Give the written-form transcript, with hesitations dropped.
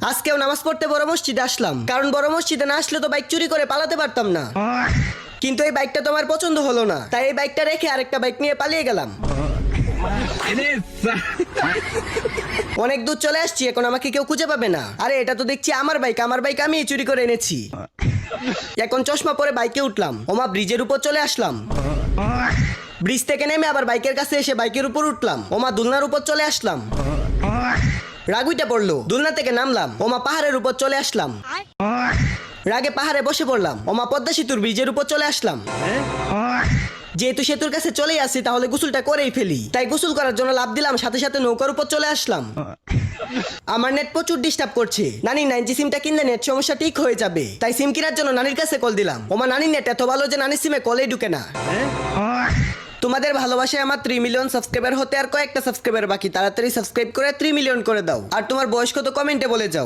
আজকেও নামাজ পড়তে বড় মসজিদে আসলাম, কারণ বড় মসজিদে না আসলে তো বাইক চুরি করে পালাতে পারতাম না। কিন্তু এই বাইকটা তো আমার পছন্দ হলো না, তাই এই বাইকটা রেখে আরেকটা বাইক নিয়ে পালিয়ে গেলাম। অনেক দূর চলে আসছি, এখন আমাকে কেউ খুঁজে পাবে না। আরে এটা তো দেখছি আমার বাইক আমি চুরি করে এনেছি। এখন চশমা পরে বাইকে উঠলাম, ওমা ব্রিজের উপর চলে আসলাম। ব্রিজ থেকে নেমে আবার বাইকের কাছে এসে বাইকের উপর উঠলাম, ওমা দুলনার উপর চলে আসলাম। রাগুইটা পড়লো, দুলনা থেকে নামলাম, ওমা পাহাড়ের উপর চলে আসলাম। রাগে পাহাড়ে বসে পড়লাম, ওমা পদ্মা সেতুর ব্রিজের উপর চলে আসলাম। যেহেতু সেতুর কাছে চলেই আসি, তাহলে গোসলটা করেই ফেলি। তাই গোসল করার জন্য লাফ দিলাম, সাথে সাথে নৌকার উপর চলে আসলাম। আমার নেট প্রচুর ডিস্টার্ব করছে। নানি 9G সিমটা কিনলে নেট সমস্যা ঠিক হয়ে যাবে, তাই সিম কেনার জন্য নানির কাছে কল দিলাম। ওমা নানির নেট এত ভালো যে নানির সিমে কলেই ঢুকে না। তোমাদের ভালোবাসায় আমার 3 মিলিয়ন সাবস্ক্রাইবার হতে আর কয়েকটা সাবস্ক্রাইবার বাকি। তাড়াতাড়ি সাবস্ক্রাইব করে 3 মিলিয়ন করে দাও। আর তোমার বয়স কত কমেন্টে বলে যাও।